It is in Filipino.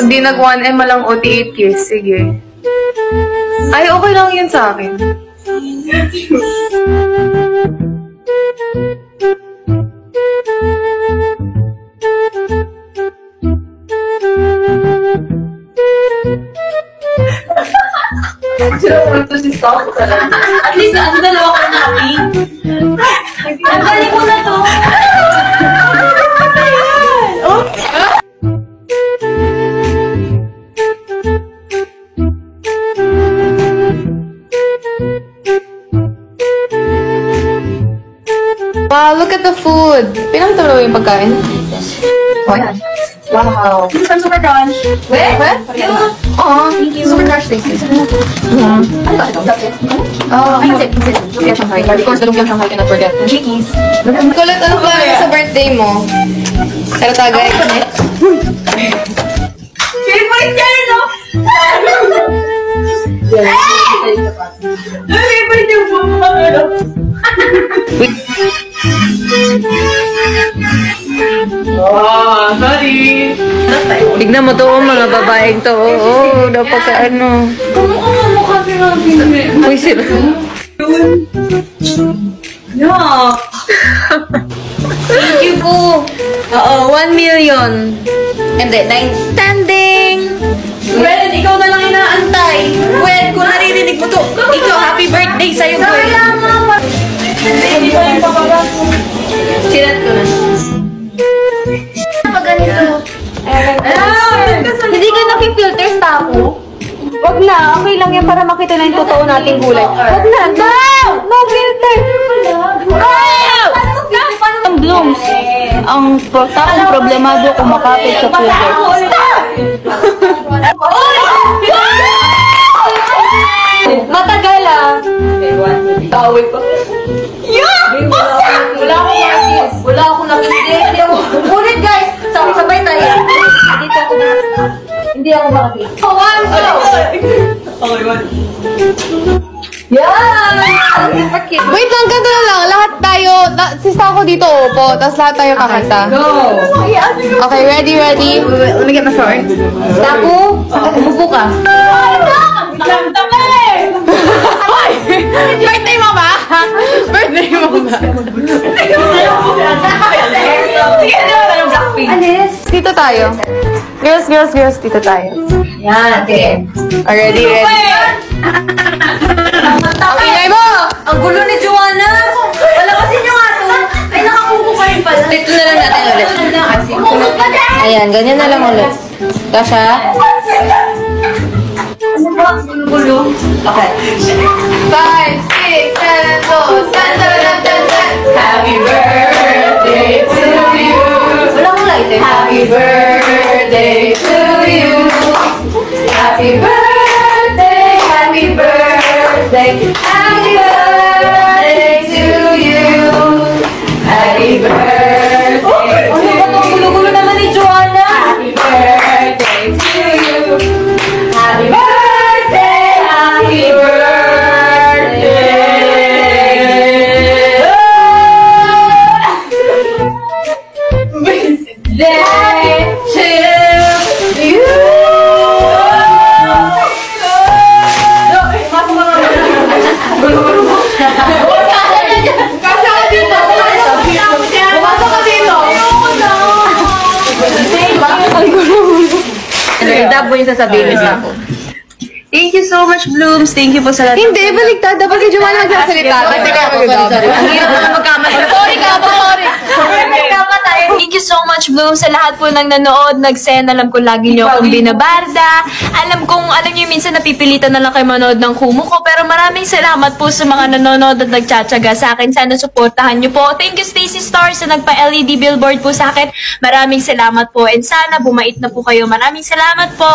Pag di nag 1M malang OT 8 kiss, sige. Ay, okay lang yun sa akin. At least, ang dalawa ko na kami. Ang galing ko na to. Wow, look at the food. Pinakita mo yung pagkain? Oh, yan. Wow. Some super crunch. Wait? Oh, super crush tasty. Oh, Lumpia Shanghai. Of course, the Lumpia Shanghai cannot forget. Chickies. Kulit, ano ba sa birthday mo? Pero tagay. Favorite ka rin, no? Favorite yung bumalo. Oh, sorry. Tignan mo to, mga babaeng to. Oo, dapat ka ano. Kumukha si Robin. Uy, sila. Yuck. Thank you po. Oo, 1 million. Hindi, 9. Standing! Well, ikaw na lang inaantay. Well, kung naririnig mo to, ikaw, happy birthday sa'yo, girl. Hindi pa yung papagat. Silat ko na. Pag ganito. Hindi ka nakifilters pa ako? Wag na, okay lang yan para makita na yung totoo nating gulay. Wag na, no! No filter! Ang blooms. Ang taong problemado kumakapit sa filter. Matagal ah. Tawid pa. Wala akong nakikita. Ulit guys, sabay tayo. Dito ako na. Hindi ako makakita. One, go! Okay, one. Yan! Wait lang, ganito na lang. Lahat tayo, sista ako dito, opo. Tapos lahat tayo kakanta. Go! Okay, ready? Let me get my sword. Tapo, umupo ka. Nakanta ka eh! Hoy! Birthday mo ba? Birthday mo ba? Sige, ano ba ng Blackpink? Alis. Dito tayo. Girls, dito tayo. Yan, okay. Ready? Ang ingay mo! Ang gulo ni Joanna! Wala kasi nyo nga to. Ay, nakakupo pa rin pala. Dito na lang natin ulit. Ayan, ganyan na lang ulit. Tasha? Ano ba? Gulo-gulo. Okay. 5, 6, 7, 8, Happy birthday to you. Wala akong lighter. Happy birthday to you. Happy birthday, happy birthday, happy birthday to you. Happy birthday to Ano ba itong gulo-gulo naman ni Joanna? Happy birthday to you. Happy birthday, happy birthday. Day to you. Dab mo yung sasabihin sa ako. Thank you so much, Blooms. Thank you po sa lahat. Hindi, baligtad. Dapat si Joanna nagsasalita. Sorry. Ang hirap na magkamali. Sorry ka, sorry. Thank you so much, Bloom, sa lahat po ng nanood, nag-send. Alam ko lagi nyo akong binabarda. Alam nyo minsan napipilitan na lang kayo manood ng Kumu ko. Pero maraming salamat po sa mga nanonood at nagtsatsaga sa akin. Sana supportahan nyo po. Thank you, Stacy Stars, sa nagpa-LED billboard po sa akin. Maraming salamat po. And sana bumait na po kayo. Maraming salamat po.